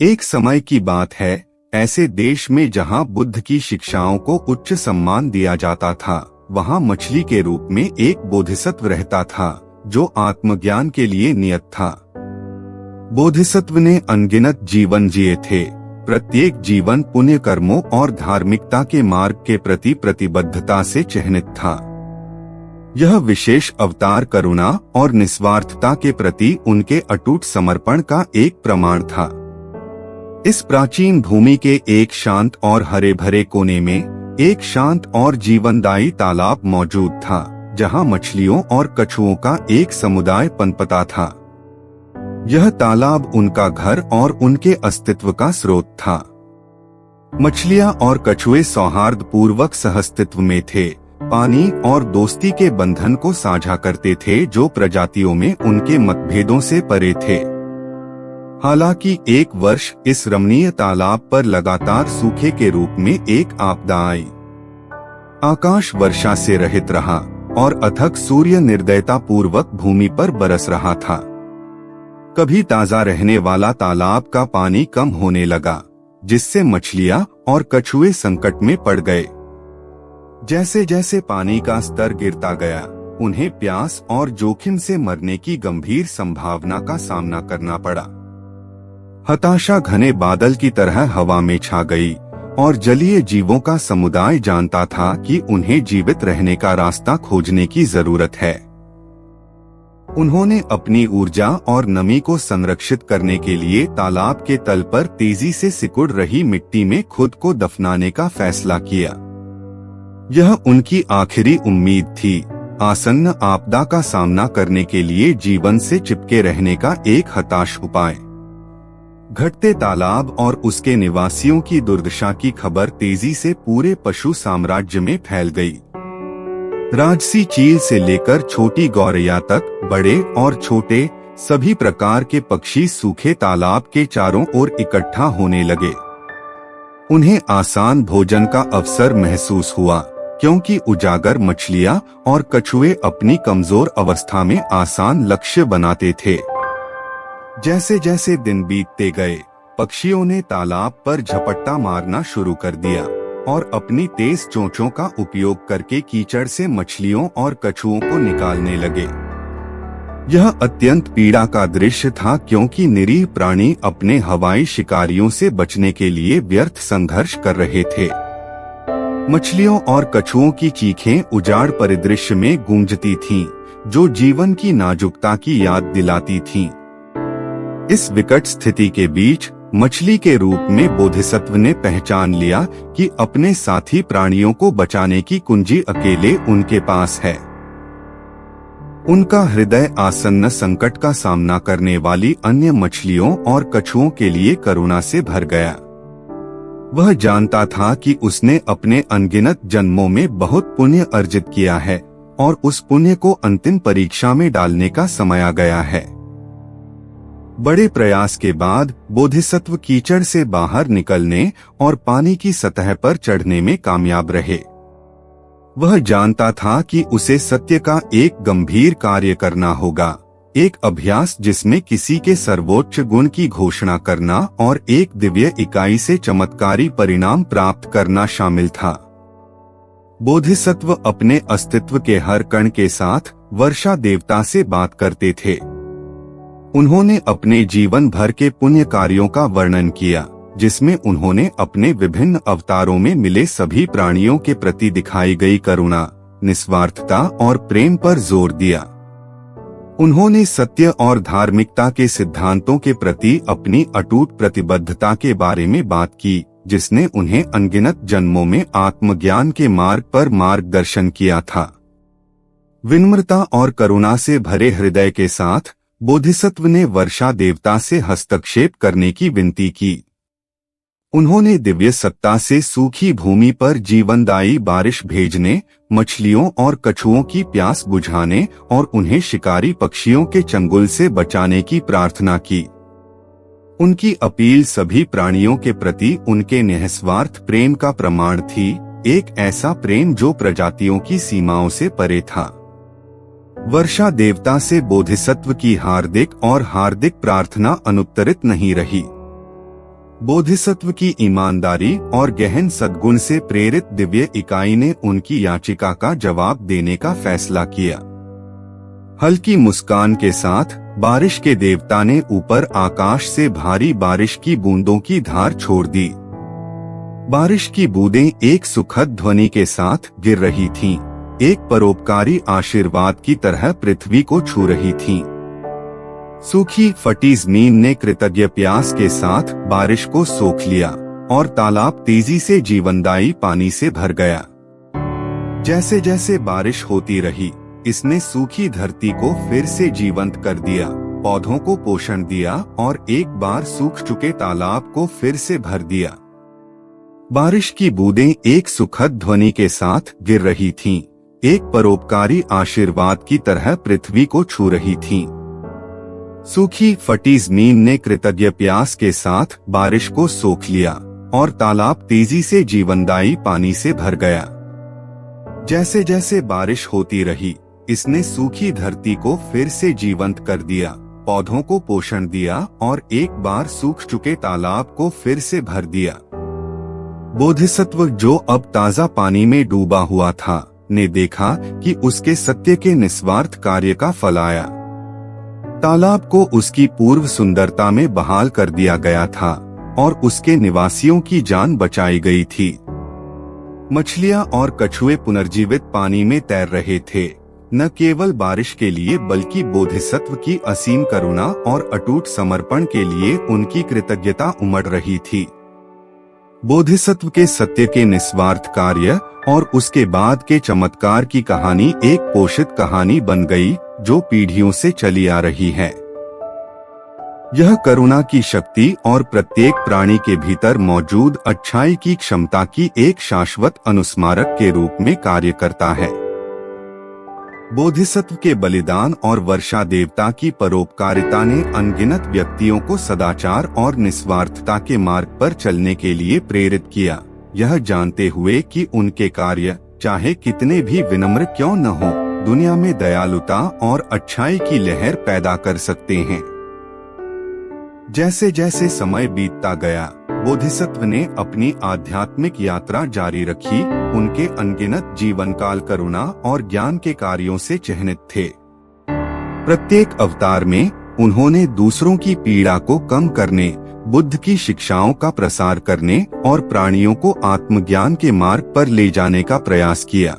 एक समय की बात है, ऐसे देश में जहां बुद्ध की शिक्षाओं को उच्च सम्मान दिया जाता था, वहां मछली के रूप में एक बोधिसत्व रहता था जो आत्मज्ञान के लिए नियत था। बोधिसत्व ने अनगिनत जीवन जिए थे। प्रत्येक जीवन पुण्य कर्मों और धार्मिकता के मार्ग के प्रति प्रतिबद्धता से चिह्नित था। यह विशेष अवतार करुणा और निस्वार्थता के प्रति उनके अटूट समर्पण का एक प्रमाण था। इस प्राचीन भूमि के एक शांत और हरे भरे कोने में एक शांत और जीवनदायी तालाब मौजूद था, जहां मछलियों और कछुओं का एक समुदाय पनपता था। यह तालाब उनका घर और उनके अस्तित्व का स्रोत था। मछलियां और कछुए सौहार्दपूर्वक सहअस्तित्व में थे, पानी और दोस्ती के बंधन को साझा करते थे जो प्रजातियों में उनके मतभेदों से परे थे। हालांकि एक वर्ष इस रमणीय तालाब पर लगातार सूखे के रूप में एक आपदा आई। आकाश वर्षा से रहित रहा और अथक सूर्य निर्दयता पूर्वक भूमि पर बरस रहा था। कभी ताजा रहने वाला तालाब का पानी कम होने लगा, जिससे मछलियां और कछुए संकट में पड़ गए। जैसे जैसे पानी का स्तर गिरता गया, उन्हें प्यास और जोखिम से मरने की गंभीर संभावना का सामना करना पड़ा। हताशा घने बादल की तरह हवा में छा गई और जलीय जीवों का समुदाय जानता था कि उन्हें जीवित रहने का रास्ता खोजने की जरूरत है। उन्होंने अपनी ऊर्जा और नमी को संरक्षित करने के लिए तालाब के तल पर तेजी से सिकुड़ रही मिट्टी में खुद को दफनाने का फैसला किया। यह उनकी आखिरी उम्मीद थी, आसन्न आपदा का सामना करने के लिए जीवन से चिपके रहने का एक हताश उपाय। घटते तालाब और उसके निवासियों की दुर्दशा की खबर तेजी से पूरे पशु साम्राज्य में फैल गई। राजसी चील से लेकर छोटी गौरैया तक बड़े और छोटे सभी प्रकार के पक्षी सूखे तालाब के चारों ओर इकट्ठा होने लगे। उन्हें आसान भोजन का अवसर महसूस हुआ, क्योंकि उजागर मछलियां और कछुए अपनी कमजोर अवस्था में आसान लक्ष्य बनाते थे। जैसे जैसे दिन बीतते गए, पक्षियों ने तालाब पर झपट्टा मारना शुरू कर दिया और अपनी तेज चोंचों का उपयोग करके कीचड़ से मछलियों और कछुओं को निकालने लगे। यह अत्यंत पीड़ा का दृश्य था, क्योंकि निरीह प्राणी अपने हवाई शिकारियों से बचने के लिए व्यर्थ संघर्ष कर रहे थे। मछलियों और कछुओं की चीखें उजाड़ परिदृश्य में गूंजती थीं, जो जीवन की नाजुकता की याद दिलाती थीं। इस विकट स्थिति के बीच मछली के रूप में बोधिसत्व ने पहचान लिया कि अपने साथी प्राणियों को बचाने की कुंजी अकेले उनके पास है। उनका हृदय आसन्न संकट का सामना करने वाली अन्य मछलियों और कछुओं के लिए करुणा से भर गया। वह जानता था कि उसने अपने अनगिनत जन्मों में बहुत पुण्य अर्जित किया है और उस पुण्य को अंतिम परीक्षा में डालने का समय आ गया है। बड़े प्रयास के बाद बोधिसत्व कीचड़ से बाहर निकलने और पानी की सतह पर चढ़ने में कामयाब रहे। वह जानता था कि उसे सत्य का एक गंभीर कार्य करना होगा, एक अभ्यास जिसमें किसी के सर्वोच्च गुण की घोषणा करना और एक दिव्य इकाई से चमत्कारी परिणाम प्राप्त करना शामिल था। बोधिसत्व अपने अस्तित्व के हर कण के साथ वर्षा देवता से बात करते थे। उन्होंने अपने जीवन भर के पुण्य कार्यों का वर्णन किया, जिसमें उन्होंने अपने विभिन्न अवतारों में मिले सभी प्राणियों के प्रति दिखाई गई करुणा, निस्वार्थता और प्रेम पर जोर दिया। उन्होंने सत्य और धार्मिकता के सिद्धांतों के प्रति अपनी अटूट प्रतिबद्धता के बारे में बात की, जिसने उन्हें अनगिनत जन्मों में आत्मज्ञान के मार्ग पर मार्गदर्शन किया था। विनम्रता और करुणा से भरे हृदय के साथ बोधिसत्व ने वर्षा देवता से हस्तक्षेप करने की विनती की। उन्होंने दिव्य सत्ता से सूखी भूमि पर जीवनदायी बारिश भेजने, मछलियों और कछुओं की प्यास बुझाने और उन्हें शिकारी पक्षियों के चंगुल से बचाने की प्रार्थना की। उनकी अपील सभी प्राणियों के प्रति उनके निस्वार्थ प्रेम का प्रमाण थी, एक ऐसा प्रेम जो प्रजातियों की सीमाओं से परे था। वर्षा देवता से बोधिसत्व की हार्दिक प्रार्थना अनुत्तरित नहीं रही। बोधिसत्व की ईमानदारी और गहन सद्गुण से प्रेरित दिव्य इकाई ने उनकी याचिका का जवाब देने का फैसला किया। हल्की मुस्कान के साथ बारिश के देवता ने ऊपर आकाश से भारी बारिश की बूंदों की धार छोड़ दी। बारिश की बूंदें एक सुखद ध्वनि के साथ गिर रही थीं, एक परोपकारी आशीर्वाद की तरह पृथ्वी को छू रही थीं। सूखी फटी जमीन ने कृतज्ञ प्यास के साथ बारिश को सोख लिया और तालाब तेजी से जीवनदायी पानी से भर गया। जैसे जैसे बारिश होती रही, इसने सूखी धरती को फिर से जीवंत कर दिया, पौधों को पोषण दिया और एक बार सूख चुके तालाब को फिर से भर दिया। बारिश की बूंदें एक सुखद ध्वनि के साथ गिर रही थीं, एक परोपकारी आशीर्वाद की तरह पृथ्वी को छू रही थीं। सूखी फटी जमीन ने कृतज्ञ प्यास के साथ बारिश को सोख लिया और तालाब तेजी से जीवनदायी पानी से भर गया। जैसे जैसे बारिश होती रही, इसने सूखी धरती को फिर से जीवंत कर दिया, पौधों को पोषण दिया और एक बार सूख चुके तालाब को फिर से भर दिया। बोधिसत्व, जो अब ताजा पानी में डूबा हुआ था, ने देखा कि उसके सत्य के निस्वार्थ कार्य का फल आया। तालाब को उसकी पूर्व सुंदरता में बहाल कर दिया गया था और उसके निवासियों की जान बचाई गई थी। मछलियां और कछुए पुनर्जीवित पानी में तैर रहे थे, न केवल बारिश के लिए बल्कि बोधिसत्व की असीम करुणा और अटूट समर्पण के लिए उनकी कृतज्ञता उमड़ रही थी। बोधिसत्व के सत्य के निस्वार्थ कार्य और उसके बाद के चमत्कार की कहानी एक पोषित कहानी बन गई, जो पीढ़ियों से चली आ रही है। यह करुणा की शक्ति और प्रत्येक प्राणी के भीतर मौजूद अच्छाई की क्षमता की एक शाश्वत अनुस्मारक के रूप में कार्य करता है। बोधिसत्व के बलिदान और वर्षा देवता की परोपकारिता ने अनगिनत व्यक्तियों को सदाचार और निस्वार्थता के मार्ग पर चलने के लिए प्रेरित किया, यह जानते हुए कि उनके कार्य चाहे कितने भी विनम्र क्यों न हो, दुनिया में दयालुता और अच्छाई की लहर पैदा कर सकते हैं। जैसे जैसे समय बीतता गया, बोधिसत्व ने अपनी आध्यात्मिक यात्रा जारी रखी। उनके अनगिनत जीवन काल करुणा और ज्ञान के कार्यों से चिह्नित थे। प्रत्येक अवतार में उन्होंने दूसरों की पीड़ा को कम करने, बुद्ध की शिक्षाओं का प्रसार करने और प्राणियों को आत्मज्ञान के मार्ग पर ले जाने का प्रयास किया।